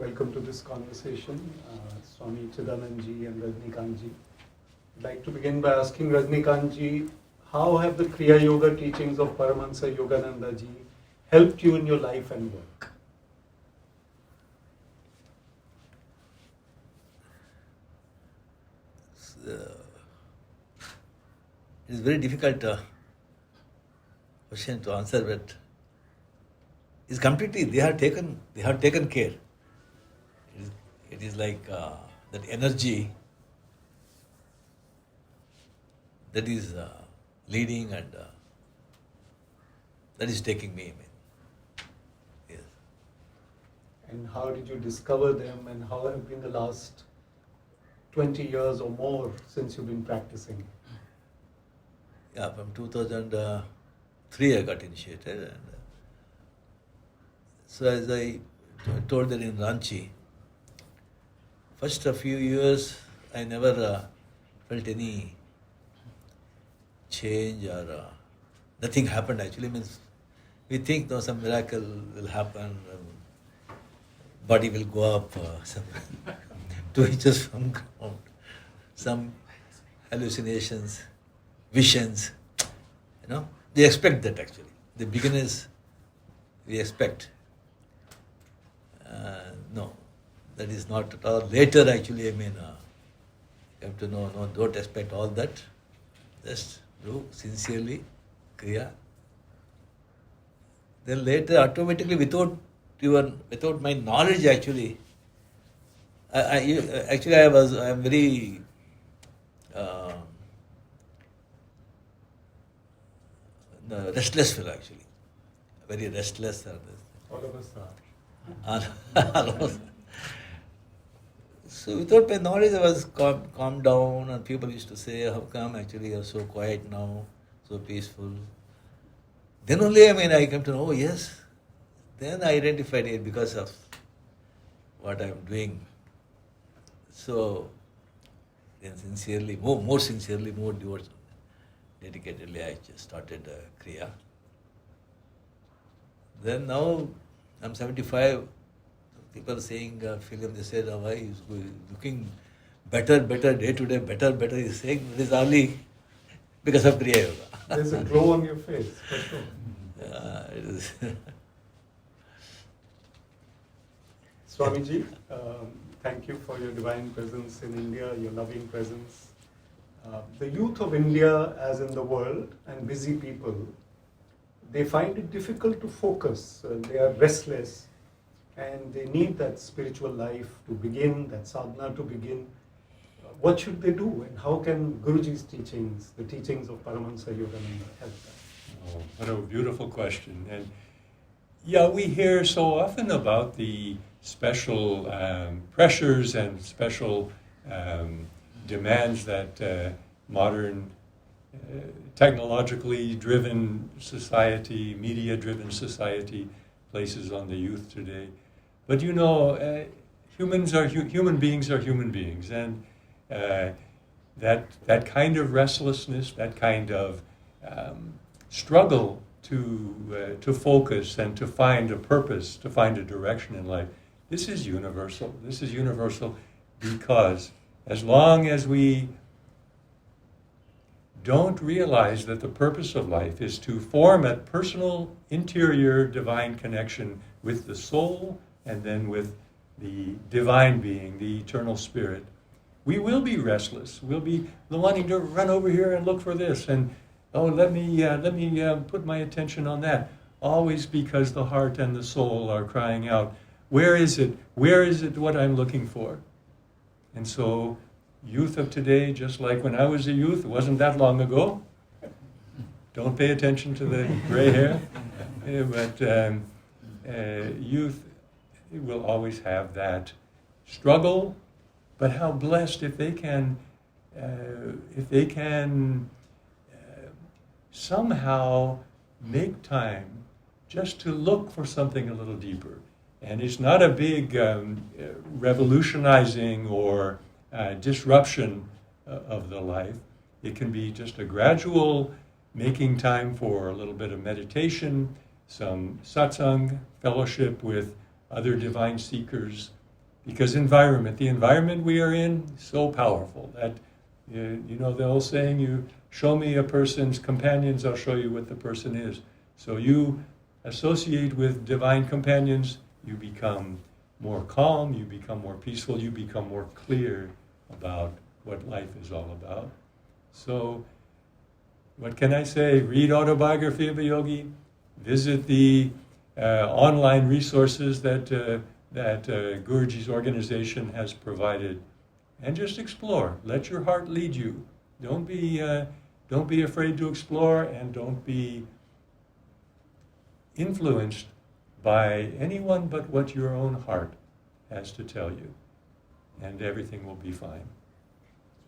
welcome to this conversation, Swami Chidananda Giri and Rajinikanth Ji. I'd like to begin by asking Rajinikanth Ji, how have the Kriya Yoga teachings of Paramahansa Yogananda Ji helped you in your life and work? It is very difficult question to answer, but it's completely they have taken care. It is like that energy that is leading and that is taking me. Yes. And how did you discover them, and how have been the last 20 years or more since you've been practicing? Yeah, from 2003 I got initiated, and so as I told that in Ranchi, first a few years I never felt any change or nothing happened actually. Means we think no, some miracle will happen, body will go up, some 2 inches from ground, some hallucinations, visions, they expect that actually. The beginners, we expect. No, that is not at all. Later actually, you have to know, no, don't expect all that. Just do sincerely, Kriya. Then later, automatically, without my knowledge actually, I am very restless fellow actually, very restless. All of us are. So without my knowledge, I was calmed down, and people used to say, "How come actually you're so quiet now, so peaceful?" Then only I came to know, oh yes. Then I identified it because of what I'm doing. So then sincerely, more sincerely, more dedicatedly, I just started Kriya. Then now I'm 75. People are saying, film, they said, why he's looking better, day to day, better. He's saying it is only because of Kriya Yoga. There's a glow on your face, for sure. It is. Swamiji, thank you for your divine presence in India, your loving presence. The youth of India, as in the world, and busy people, they find it difficult to focus. They are restless, and they need that spiritual life to begin, that sadhana to begin. What should they do, and how can Guruji's teachings, the teachings of Paramahansa Yogananda, help them? Oh, what a beautiful question. And yeah, we hear so often about the special pressures and special demands that modern technologically driven society, media driven society places on the youth today. But human beings are human beings, and that kind of restlessness, that kind of struggle to focus and to find a purpose, to find a direction in life, this is universal. This is universal because as long as we don't realize that the purpose of life is to form a personal, interior, divine connection with the soul and then with the divine being, the eternal spirit, we will be restless. We'll be wanting to run over here and look for this, and let me put my attention on that. Always because the heart and the soul are crying out, where is it? Where is it what I'm looking for? And so youth of today, just like when I was a youth, it wasn't that long ago. Don't pay attention to the gray hair. But youth will always have that struggle. But how blessed if they can somehow make time just to look for something a little deeper. And it's not a big revolutionizing or disruption of the life. It can be just a gradual making time for a little bit of meditation, some satsang, fellowship with other divine seekers, Because the environment we are in, so powerful. That, you know the old saying, you show me a person's companions, I'll show you what the person is. So you associate with divine companions, you become more calm, you become more peaceful, you become more clear about what life is all about. So, what can I say? Read Autobiography of a Yogi, visit the online resources that Guruji's organization has provided, and just explore. Let your heart lead you. Don't be afraid to explore, and don't be influenced by anyone but what your own heart has to tell you, and everything will be fine.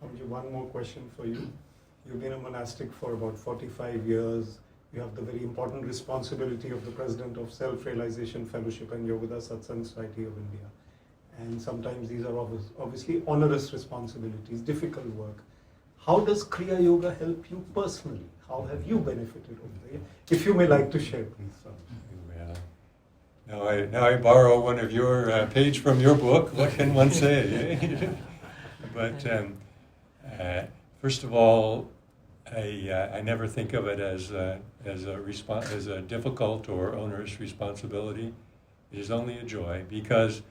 Swamiji, one more question for you. You've been a monastic for about 45 years. You have the very important responsibility of the President of Self Realization Fellowship and Yogoda Satsanga Society of India. And sometimes these are obviously onerous responsibilities, difficult work. How does Kriya Yoga help you personally? How have you benefited over the years? If you may like to share, please. Well, now I borrow one of your page from your book. What can one say? But first of all, I never think of it as a difficult or onerous responsibility. It is only a joy, because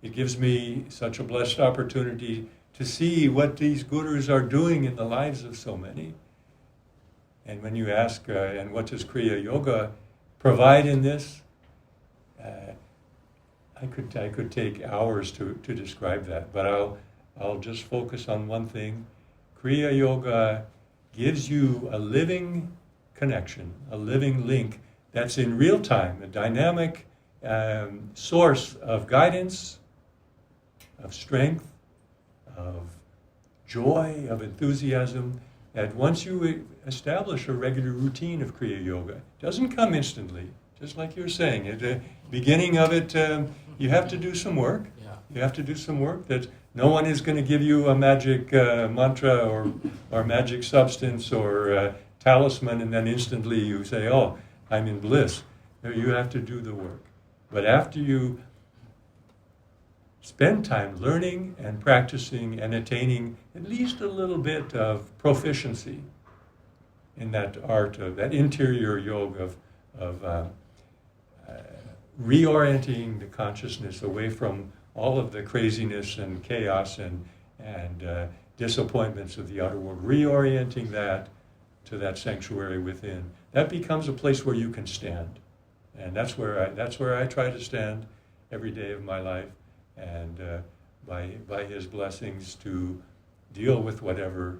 it gives me such a blessed opportunity to see what these gurus are doing in the lives of so many. And when you ask, and what does Kriya Yoga provide in this? I could take hours to describe that, but I'll just focus on one thing. Kriya Yoga gives you a living connection, a living link that's in real time, a dynamic source of guidance, of strength, of joy, of enthusiasm, that once you establish a regular routine of Kriya Yoga, it doesn't come instantly, just like you're saying. At the beginning of it, you have to do some work. Yeah. You have to do some work. That no one is going to give you a magic mantra or magic substance or talisman, and then instantly you say, oh, I'm in bliss. No, you have to do the work. But after you spend time learning and practicing and attaining at least a little bit of proficiency in that art of that interior yoga of reorienting the consciousness away from all of the craziness and chaos and disappointments of the outer world, reorienting that to that sanctuary within. That becomes a place where you can stand, and that's where I try to stand every day of my life, and by His blessings to deal with whatever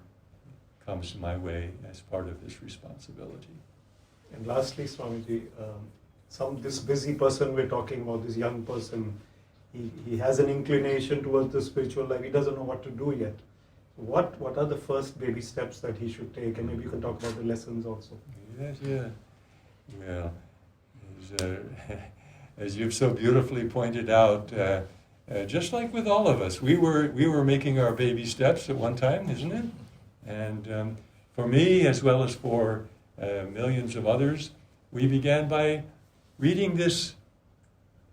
comes my way as part of this responsibility. And lastly, Swamiji, this busy person we're talking about, this young person, he has an inclination towards the spiritual life. He doesn't know what to do yet. What are the first baby steps that he should take? And maybe you can talk about the lessons also. Yes, yeah. Well, as you've so beautifully pointed out, just like with all of us, we were making our baby steps at one time, isn't it? And for me, as well as for millions of others, we began by reading this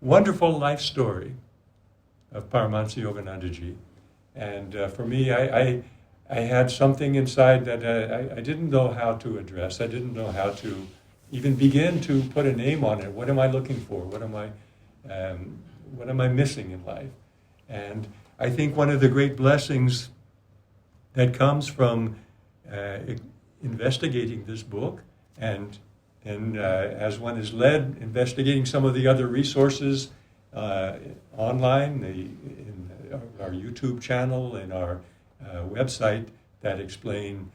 wonderful life story of Paramahansa Yogananda Ji. And for me, I had something inside that I didn't know how to address. I didn't know how to even begin to put a name on it. What am I looking for? What am I missing in life? And I think one of the great blessings that comes from investigating this book, and as one is led, investigating some of the other resources online, in our YouTube channel and our website that explain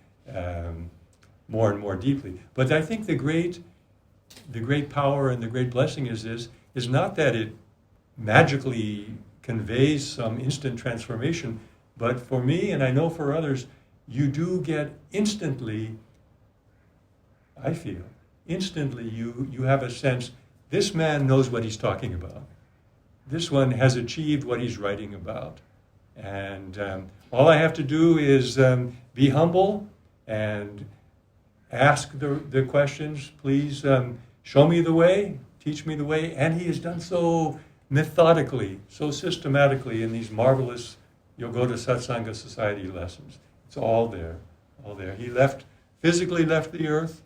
more and more deeply. But I think the great power and the great blessing is not that it magically conveys some instant transformation, but for me, and I know for others, you do get instantly, I feel, instantly you have a sense, this man knows what he's talking about. This one has achieved what he's writing about. And all I have to do is be humble and ask the questions. Please show me the way, teach me the way. And he has done so methodically, so systematically in these marvelous Yogoda Satsanga Society lessons. It's all there, all there. He physically left the earth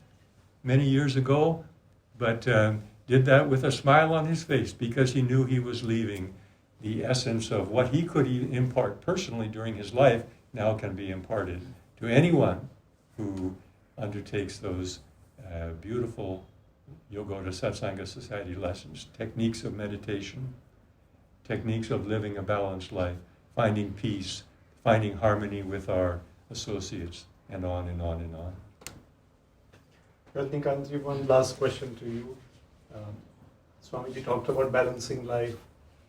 many years ago, but did that with a smile on his face because he knew he was leaving the essence of what he could impart personally during his life now can be imparted to anyone who undertakes those beautiful Yogoda Satsanga Society lessons, techniques of meditation, techniques of living a balanced life, finding peace, finding harmony with our associates, and on and on and on. Rajinikanth, one last question to you. Swamiji talked about balancing life.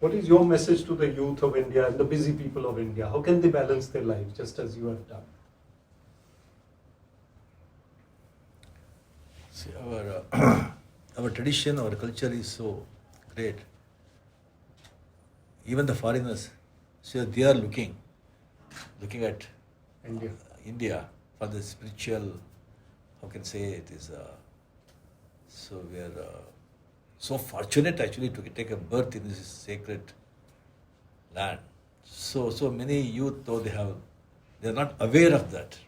What is your message to the youth of India and the busy people of India? How can they balance their lives just as you have done? See, our tradition, our culture is so great. Even the foreigners, so they are looking at India for the spiritual, how can I say it is, so we are so fortunate actually to take a birth in this sacred land. So many youth, though they are not aware of that.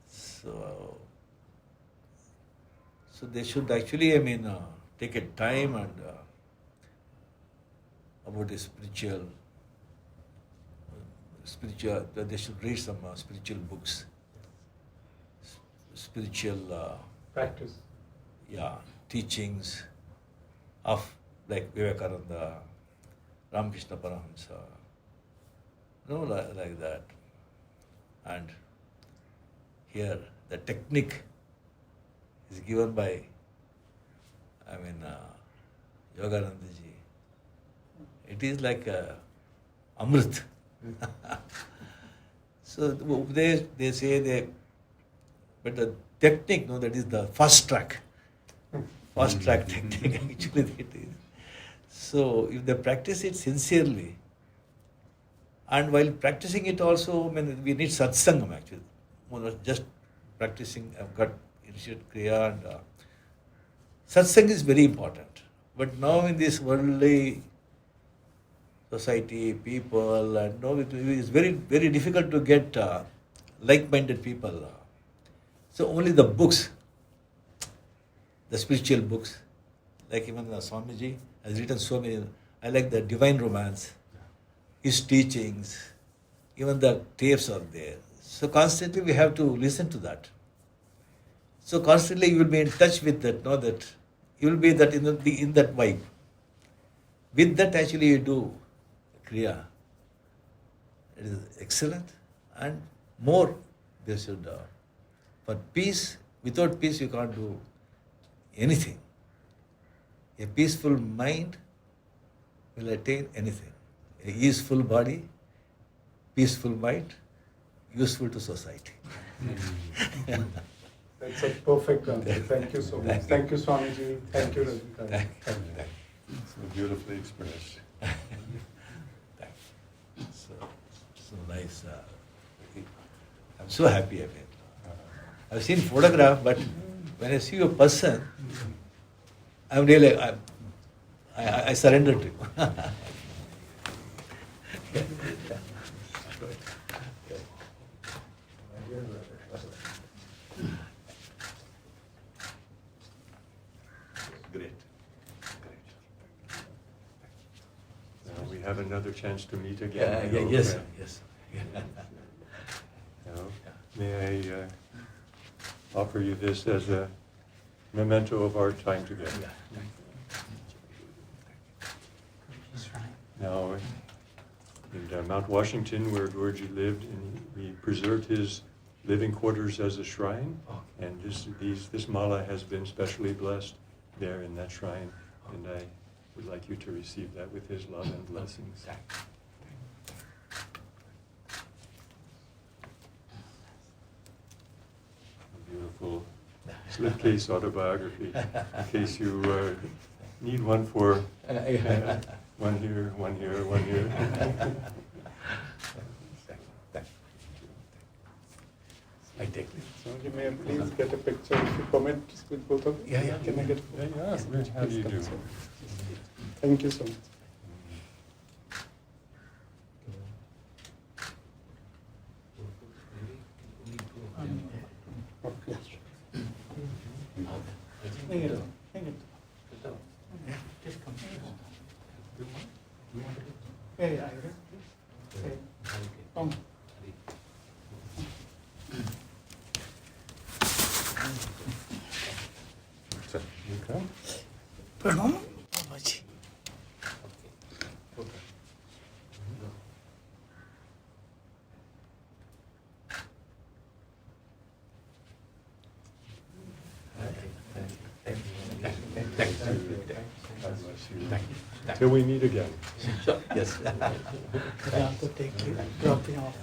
So they should actually, take a time and about the spiritual, they should read some spiritual books, spiritual Practice. Teachings of like Vivek Atray, Ramakrishna Paramahansa, like that. And here the technique is given by, Yogananda ji. It is like Amrit. So they say but the technique, that is the fast track technique actually it is. So if they practice it sincerely, and while practicing it also, we need satsanga actually. Not just practicing, I've got initiate Kriya and satsanga is very important. But now in this worldly society, people, and now it is very, very difficult to get like-minded people. So only the books, the spiritual books, like even Swamiji has written so many. I like the Divine Romance, his teachings, even the tapes are there. So constantly we have to listen to that. So constantly you will be in touch with that, that you will be that in that vibe. With that actually you do Kriya. It is excellent, and more they should. For peace, without peace you can't do anything. A peaceful mind will attain anything. A easeful body, peaceful mind, useful to society. That's a perfect answer. Thank you so much. Thank you, Swamiji. Thank you, Rajinikanth. Thank you. So beautifully expressed. So nice. I'm so happy of it. I've seen photograph, but when I see a person, I'm really, I surrender to you. Great. Now we have another chance to meet again. Yes. Now, may I offer you this as a memento of our time together. Now, in Mount Washington, where Guruji lived, and we preserved his living quarters as a shrine, and this mala has been specially blessed there in that shrine, and I would like you to receive that with his love and blessings. Beautiful slipcase autobiography, in case you need one for one here, one here, one here. I take it. So you may please get a picture if you permit with both of you. Yeah. Can I get a photo? Yeah, how do you do? Thank you so much. Okay. So, you come. Pranam Babaji. God bless you. Till we meet again. Yes. I have to take you, drop you off.